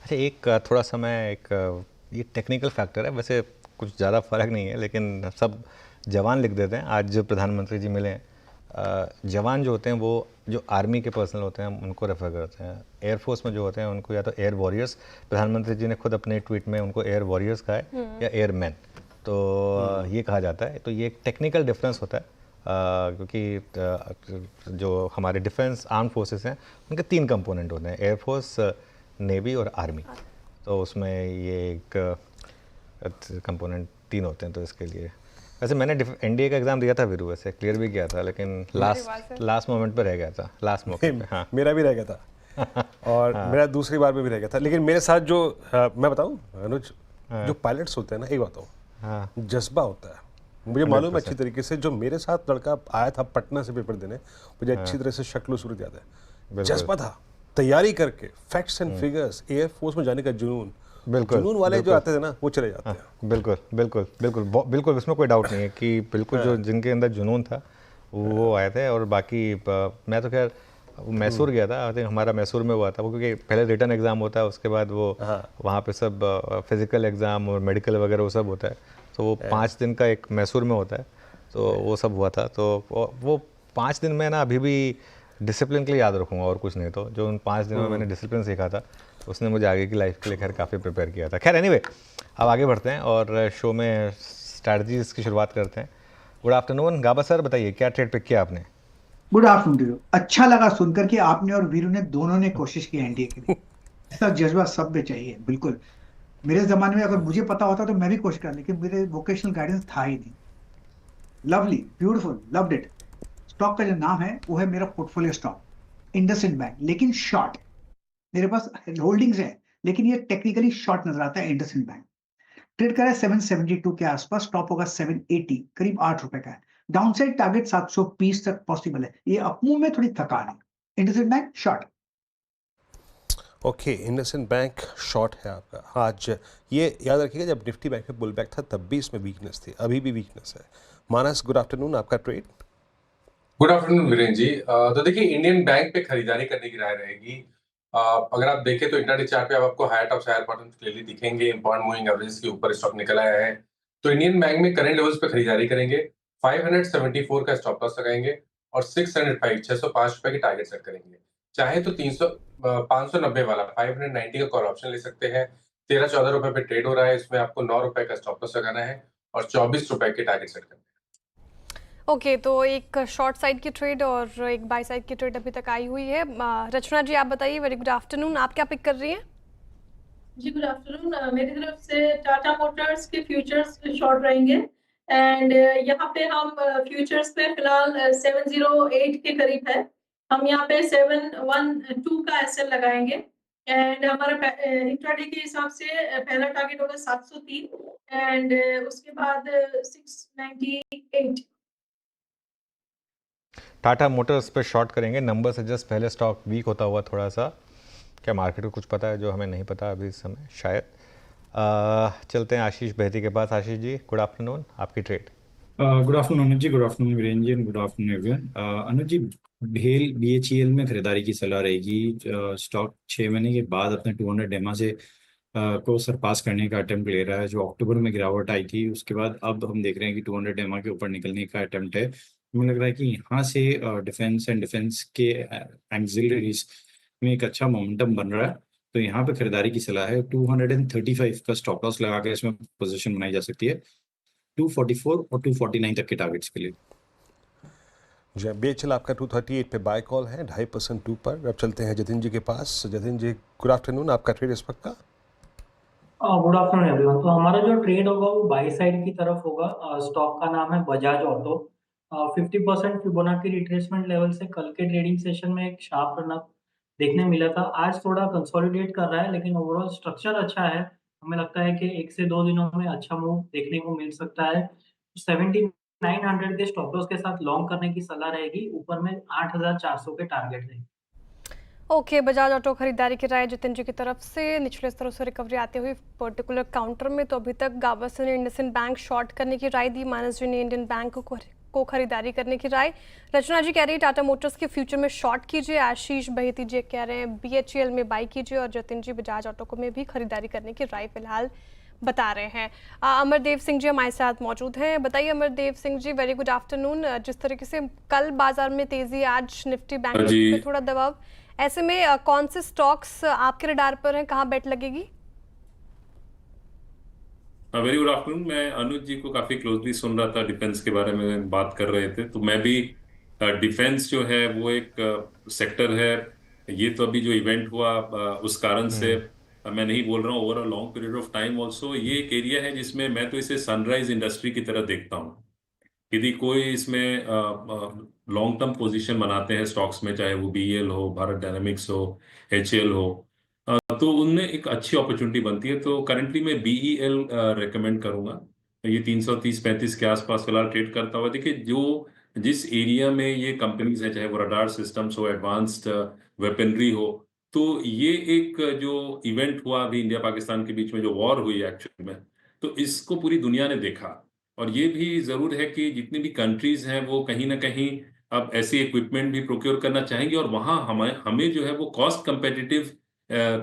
अच्छा, एक थोड़ा सा मैं एक ये टेक्निकल फैक्टर है, वैसे कुछ ज़्यादा फ़र्क नहीं है, लेकिन सब जवान लिख देते हैं। आज जो प्रधानमंत्री जी मिले हैं, जवान जो होते हैं वो जो आर्मी के पर्सनल होते हैं उनको रेफ़र करते हैं। एयरफोर्स में जो होते हैं उनको या तो एयर वॉरियर्स, प्रधानमंत्री जी ने खुद अपने ट्वीट में उनको एयर वॉरियर्स कहा है, या एयर मैन। तो ये कहा जाता है। तो ये एक टेक्निकल डिफरेंस होता है, क्योंकि जो हमारे डिफेंस आर्म फोर्सेस हैं उनके 3 कंपोनेंट होते हैं, एयरफोर्स, नेवी और आर्मी। तो उसमें ये एक कंपोनेंट 3 होते हैं। तो इसके लिए वैसे मैंने एनडीए का एग्ज़ाम दिया था वीरू, वैसे क्लियर भी किया था, लेकिन लास्ट मोमेंट पे रह गया था, लास्ट मौके पे। हाँ, मेरा भी रह गया था और मेरा दूसरी बार में भी रह गया था। लेकिन मेरे साथ जो मैं बताऊं अनुज, जो पायलट्स होते हैं ना, एक बताऊं, हाँ, जज्बा होता है। मुझे मालूम है अच्छी 100%। तरीके से, जो मेरे साथ लड़का आया था पटना से पेपर देने, मुझे अच्छी तरह से शक्ल सूरत याद है। बिल्कुल जज्बा था, तैयारी करके, फैक्ट्स एंड फिगर्स, एयरफोर्स में जाने का जुनून। बिल्कुल जुनून वाले जो बिल्कुल आते थे ना, वो चले जाते हैं। बिल्कुल बिल्कुल बिल्कुल बिल्कुल, इसमें कोई डाउट नहीं है कि बिल्कुल जो जिनके अंदर जुनून था वो आए थे। और बाकी मैं तो खैर मैसूर गया था, आई थिंक हमारा मैसूर में हुआ था वो, क्योंकि पहले रिटर्न एग्ज़ाम होता है, उसके बाद वो वहाँ पे सब फिज़िकल एग्ज़ाम और मेडिकल वगैरह वो सब होता है। तो वो 5 दिन का एक मैसूर में होता है, तो वो सब हुआ था। तो वो 5 दिन में ना अभी भी डिसिप्लिन के लिए याद रखूँगा, और कुछ नहीं। तो जो उन 5 दिनों में मैंने डिसिप्लिन सीखा था, उसने मुझे आगे की लाइफ के लिए खैर काफ़ी प्रिपेयर किया था। खैर एनीवे, अब आगे बढ़ते हैं और शो में स्ट्रैटेजीज़ की शुरुआत करते हैं। गुड आफ्टरनून गाबा सर, बताइए क्या ट्रेड पिक किया आपने? Good afternoon to you. अच्छा लगा सुनकर कि आपने और वीरू ने दोनों ने कोशिश की एनडीए के लिए। ऐसा जज्बा सब में चाहिए, बिल्कुल। मेरे जमाने में अगर मुझे पता होता तो मैं भी कोशिश कर, लेकिन मेरे वोकेशनल गाइडेंस था ही नहीं। Lovely, beautiful, loved it. Stock का जो नाम है वो है मेरा पोर्टफोलियो स्टॉक, इंडसइंड बैंक, लेकिन शॉर्ट। मेरे पास होल्डिंग्स है, लेकिन ये टेक्निकली शॉर्ट नजर आता है। इंडसइंड बैंक ट्रेड करा है 772 के आसपास, टॉप होगा 780, करीब 8 रुपए का है। डाउनसाइड टारगेट 720 तक पॉसिबल है। ये अपमूव में थोड़ी थकान है। IndusInd bank short. Okay, IndusInd bank short है आपका आज। ये याद रखिएगा, जब निफ्टी बैंक में पुल बैक था तब भी इसमें वीकनेस थी, अभी भी वीकनेस है। मानस, गुड आफ्टरनून, आपका ट्रेड। गुड आफ्टरनून वीरेन जी। तो देखिए, इंडियन बैंक पे खरीदारी करने की राय रहेगी। अगर आप देखें तो इंट्राडे चार्ट पे अब आपको higher top higher bottom clearly दिखेंगे। इंपॉर्टेंट मूविंग एवरेज के ऊपर स्टॉक निकल आया है। तो इंडियन बैंक में करंट लेवल्स पे खरीदारी करेंगे। 574 का स्टॉप लॉस लगाएंगे और 605 605 रुपए की टारगेट सेट करेंगे। चाहे तो 590 वाला 590 का कॉल ऑप्शन ले सकते हैं। 13-14 रुपए पे ट्रेड हो रहा है, इसमें आपको 9 रुपए का स्टॉप लॉस लगाना है और 24 रुपए की टारगेट सेट करना है। ओके, तो एक शॉर्ट साइड की ट्रेड और एक बाय साइड की ट्रेड अभी तक आई हुई है। रचना जी, आप बताइए। वेरी गुड आफ्टरनून, आप क्या पिक कर रही हैं? जी गुड आफ्टरनून। मेरी तरफ से टाटा मोटर्स के फ्यूचर्स शॉर्ट रहेंगे एंड यहाँ पे हम फ्यूचर्स पे फिलहाल 708 के करीब है। हम यहाँ पे 712 का एसएल लगाएंगे एंड हमारा इंट्राडे के हिसाब से पहला टारगेट होगा 703 एंड उसके बाद 698। टाटा मोटर्स पे शॉर्ट करेंगे, नंबर से जस्ट पहले स्टॉक वीक होता हुआ थोड़ा सा। क्या मार्केट को कुछ पता है जो हमें नहीं पता अभी इस समय शायद? चलते हैं आशीष बहती के पास। आशीष जी, गुड आफ्टरनून, आपकी ट्रेड। गुड आफ्टरनून अनुज जी, गुड आफ्टरनून वीरेन जी, गुड आफ्टरनून एवरीवन। अनुज जी, भेल बीएचईएल में खरीदारी की सलाह रहेगी। स्टॉक 6 महीने के बाद अपने 200 डेमा से को सरपास करने का अटेम्प्ट ले रहा है। जो अक्टूबर में गिरावट आई थी, उसके बाद अब हम देख रहे हैं कि 200 डेमा के ऊपर निकलने का अटेम्प्ट है। मुझे लग रहा है कि यहाँ से डिफेंस एंड डिफेंस के एक्सिलरीज में एक अच्छा मोमेंटम बन रहा है। तो यहाँ पे खरीदारी की सलाह है। 235 का स्टॉप लॉस लगा के इसमें पोजीशन बनाई जा सकती है 244 और 249 तक के टारगेट्स के लिए। जी, बीएचएल आपका 238 पे बाय कॉल है, 2.5% ऊपर। अब चलते हैं जतिन जी के पास। जतिन जी, गुड आफ्टरनून, आपका ट्रेड इस वक्त का। Good afternoon everyone. तो हमारा जो ट्रेड होगा वो बाई साइड की तरफ होगा। स्टॉक का नाम है Bajaj auto. 50% Fibonacci retracement level से कल के ट्रेडिंग सेशन में एक शार्प रन अप देखने मिला था। आज थोड़ा कंसोलिडेट कर रहा है, लेकिन ओवरऑल स्ट्रक्चर अच्छा है। हमें लगता है कि 1 से 2 दिनों में अच्छा मूव देखने को मिल सकता है। 7900 के स्टॉप लॉस के साथ लॉन्ग करने की सलाह रहेगी। ऊपर में 8400 के टारगेट रहेंगे। ओके, बजाज ऑटो खरीदारी की राय जितिन जी की तरफ से। निचले स्तरों से रिकवरी आते हुए पर्टिकुलर काउंटर में तो अभी तक गावस्कर ने इंडसइंड बैंक शॉर्ट करने की राय दी। मानस जी ने इंडियन बैंक को को खरीदारी करने की राय। रचना जी कह रही है टाटा मोटर्स के फ्यूचर में शॉर्ट कीजिए। आशीष बहेती जी कह रहे हैं BHEL में बाई कीजिए। और जतिन जी बजाज ऑटो को में भी खरीदारी करने की राय फिलहाल बता रहे हैं। अमरदेव सिंह जी हमारे साथ मौजूद हैं। बताइए Amardev Singh ji, very good afternoon. जिस तरीके से कल बाजार में तेजी, आज निफ्टी बैंक निफ्टी पे थोड़ा दबाव, ऐसे में कौन से स्टॉक्स आपके रडार पर हैं, कहाँ बेट लगेगी? Very good afternoon. मैं अनुज जी को काफी क्लोजली सुन रहा था, डिफेंस के बारे में बात कर रहे थे, तो मैं भी डिफेंस जो है वो एक सेक्टर है। ये तो अभी जो इवेंट हुआ उस कारण से मैं नहीं बोल रहा हूँ, over a long period of time also ये एक एरिया है जिसमें मैं तो इसे सनराइज इंडस्ट्री की तरह देखता हूँ। यदि कोई इसमें लॉन्ग टर्म पोजीशन बनाते हैं स्टॉक्स में, चाहे वो BEL हो, भारत डायनामिक्स हो, HL हो, तो उनमें एक अच्छी अपॉर्चुनिटी बनती है। तो करंटली मैं BEL रेकमेंड करूंगा। ये 330-35 के आसपास फिलहाल ट्रेड करता हुआ। देखिए, जो जिस एरिया में ये कंपनीज है, चाहे वो रडार सिस्टम्स हो, एडवांस्ड वेपनरी हो, तो ये एक जो इवेंट हुआ अभी इंडिया पाकिस्तान के बीच में, जो वॉर हुई एक्चुअली में, तो इसको पूरी दुनिया ने देखा। और ये भी जरूर है कि जितनी भी कंट्रीज हैं वो कहीं ना कहीं अब ऐसी इक्विपमेंट भी प्रोक्योर करना चाहेंगे, और वहां हमें जो है वो कॉस्ट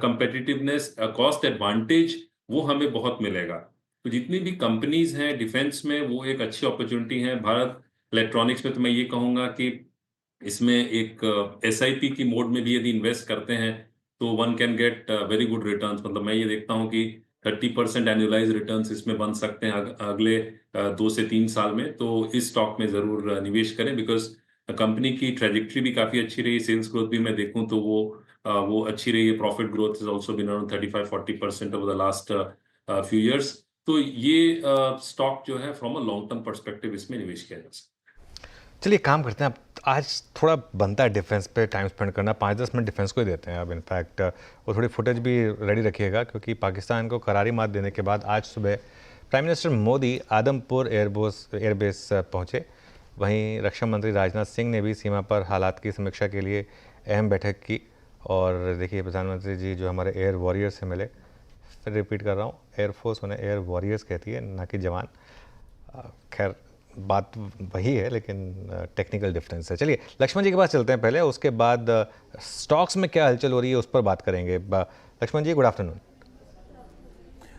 कंपेटिटिवनेस, कॉस्ट एडवांटेज वो हमें बहुत मिलेगा। तो जितनी भी कंपनीज हैं डिफेंस में, वो एक अच्छी अपॉर्चुनिटी है। भारत इलेक्ट्रॉनिक्स में तो मैं ये कहूंगा कि इसमें एक SIP की मोड में भी यदि इन्वेस्ट करते हैं तो one can get very good returns. मतलब मैं ये देखता हूँ कि 30% एनुअलाइज रिटर्न्स इसमें बन सकते हैं अगले 2 से 3 साल में। तो इस स्टॉक में जरूर निवेश करें, बिकॉज कंपनी की ट्रेजेक्ट्री भी काफी अच्छी रही, सेल्स ग्रोथ भी मैं देखूं तो वो अच्छी रही है। Profit growth is also been around 35-40% over the last few years. तो ये स्टॉक जो है from a long term perspective इसमें निवेश किया जा सकता है। चलिए काम करते हैं, अब आज थोड़ा बनता है डिफेंस पे टाइम स्पेंड करना, 5-10 मिनट डिफेंस को ही देते हैं अब। इनफैक्ट वो थोड़ी फुटेज भी रेडी रखिएगा, क्योंकि पाकिस्तान को करारी मात देने के बाद आज सुबह prime minister Modi Adampur airbase पहुंचे। वहीं रक्षा मंत्री राजनाथ सिंह ने भी सीमा पर हालात की समीक्षा के लिए अहम बैठक की। और देखिए, प्रधानमंत्री जी जो हमारे एयर वॉरियर्स से मिले। फिर रिपीट कर रहा हूँ, एयरफोर्स उन्हें एयर वॉरियर्स कहती है, ना कि जवान। खैर बात वही है, लेकिन टेक्निकल डिफरेंस है। चलिए लक्ष्मण जी के पास चलते हैं पहले, उसके बाद स्टॉक्स में क्या हलचल हो रही है उस पर बात करेंगे। लक्ष्मण जी, गुड आफ्टरनून।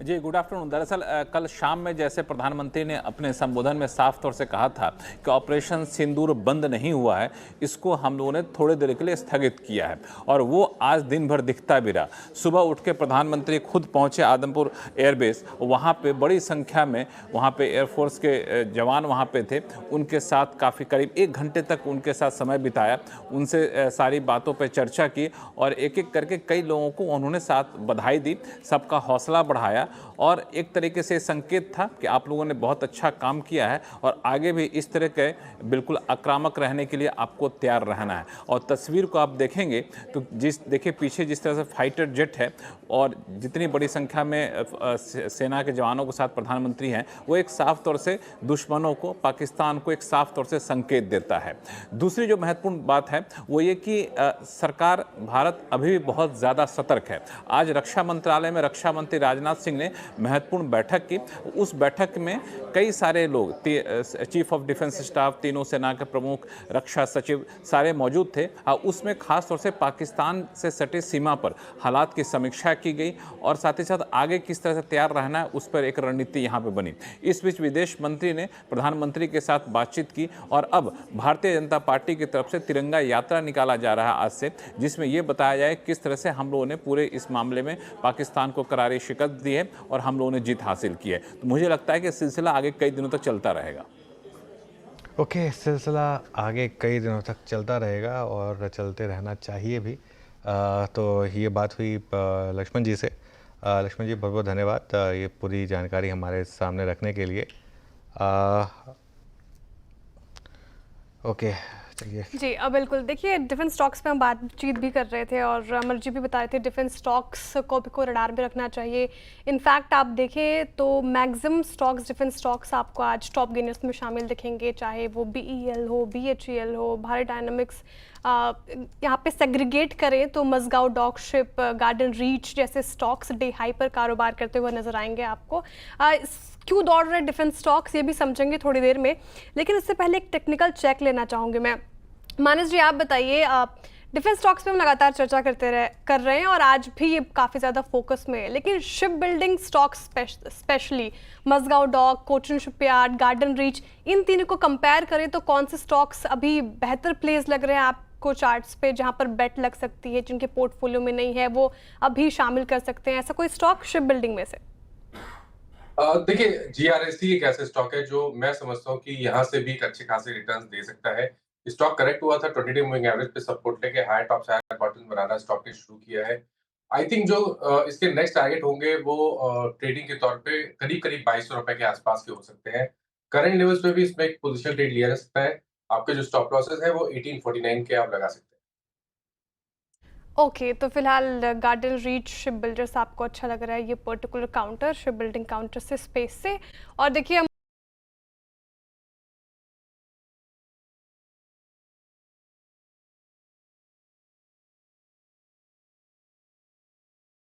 जी गुड आफ्टरनून। दरअसल कल शाम में जैसे प्रधानमंत्री ने अपने संबोधन में साफ तौर से कहा था कि ऑपरेशन सिंदूर बंद नहीं हुआ है, इसको हम लोगों ने थोड़ी देर के लिए स्थगित किया है, और वो आज दिन भर दिखता भी रहा। सुबह उठ के प्रधानमंत्री खुद पहुंचे आदमपुर एयरबेस, वहाँ पे बड़ी संख्या में वहाँ पे एयरफोर्स के जवान वहाँ पे थे। उनके साथ काफ़ी करीब 1 घंटे तक उनके साथ समय बिताया, उनसे सारी बातों पर चर्चा की, और एक एक करके कई लोगों को उन्होंने साथ बधाई दी, सबका हौसला बढ़ाया, और एक तरीके से संकेत था कि आप लोगों ने बहुत अच्छा काम किया है और आगे भी इस तरह के बिल्कुल आक्रामक रहने के लिए आपको तैयार रहना है। और तस्वीर को आप देखेंगे तो देखिए पीछे जिस तरह से फाइटर जेट है और जितनी बड़ी संख्या में सेना के जवानों के साथ प्रधानमंत्री हैं, वो एक साफ तौर से दुश्मनों को, पाकिस्तान को एक साफ तौर से संकेत देता है। दूसरी जो महत्वपूर्ण बात है वो ये कि सरकार भारत अभी भी बहुत ज़्यादा सतर्क है। आज रक्षा मंत्रालय में रक्षा मंत्री राजनाथ सिंह ने महत्वपूर्ण बैठक की। उस बैठक में कई सारे लोग, चीफ ऑफ डिफेंस स्टाफ, तीनों सेना के प्रमुख, रक्षा सचिव सारे मौजूद थे। उसमें खास तौर से पाकिस्तान से सटे सीमा पर हालात की समीक्षा की गई और साथ ही साथ आगे किस तरह से तैयार रहना है उस पर एक रणनीति यहाँ पे बनी। इस बीच विदेश मंत्री ने प्रधानमंत्री के साथ बातचीत की और अब भारतीय जनता पार्टी की तरफ से तिरंगा यात्रा निकाला जा रहा है आज से, जिसमें यह बताया जाए किस तरह से हम लोगों ने पूरे इस मामले में पाकिस्तान को करारी शिकस्त दी है और हम लोगों ने जीत हासिल की है। तो मुझे लगता है कि सिलसिला आगे कई दिनों तक चलता रहेगा। ओके, सिलसिला आगे कई दिनों तक चलता रहेगा और चलते रहना चाहिए भी। तो ये बात हुई लक्ष्मण जी से। लक्ष्मण जी बहुत बहुत धन्यवाद ये पूरी जानकारी हमारे सामने रखने के लिए। ओके चलिए जी बिल्कुल। देखिए डिफेंस स्टॉक्स पे हम बातचीत भी कर रहे थे और अमर जी भी बता रहे थे डिफेंस स्टॉक्स को रडार में रखना चाहिए। इनफैक्ट आप देखें तो मैक्सिमम स्टॉक्स, डिफेंस स्टॉक्स आपको आज टॉप गेनर्स में शामिल दिखेंगे, चाहे वो BEL हो, BHEL हो, भारत डायनामिक्स, यहाँ पे सेग्रीगेट करें तो Mazagaon Dock Ship, Garden Reach जैसे स्टॉक्स डे हाई पर कारोबार करते हुए नजर आएंगे आपको। क्यों दौड़ रहे डिफेंस स्टॉक्स ये भी समझेंगे थोड़ी देर में, लेकिन इससे पहले एक टेक्निकल चेक लेना चाहूँगी मैं। मानस जी आप बताइए, डिफेंस स्टॉक्स पे हम लगातार चर्चा कर रहे हैं और आज भी ये काफ़ी ज़्यादा फोकस में है, लेकिन ship building stocks specially Mazagon dock, Cochin shipyard, Garden Reach, इन तीनों को कंपेयर करें तो कौन से स्टॉक्स अभी बेहतर प्लेस लग रहे हैं आपको चार्ट्स पे, जहां पर बेट लग सकती है, जिनके पोर्टफोलियो में नहीं है वो अभी शामिल कर सकते हैं, ऐसा कोई स्टॉक शिप बिल्डिंग में से? देखिए, जीआरएससी एक ऐसे स्टॉक है जो मैं समझता हूँ कि यहाँ से भी एक अच्छे खासे रिटर्न्स दे सकता है। स्टॉक करेक्ट हुआ था, 20 डे मूविंग एवरेज पे सपोर्ट लेके हाई टॉप से हाई बॉटम बनाना स्टॉक ने शुरू किया है। आई थिंक जो इसके नेक्स्ट टारगेट होंगे वो ट्रेडिंग के तौर पे करीब-करीब ₹2200 के आसपास के हो सकते हैं। करंट लेवल्स पे भी इसमें एक पोजिशनल ट्रेड लिया जा सकता है। आपके जो स्टॉप लॉसेस है वो 1849 के आप लगा सकते हैं। ओके, तो फिलहाल गार्डन रीच शिप बिल्डर्स आपको अच्छा लग रहा है ये particular counter, ship building counter से, स्पेस से। और देखिए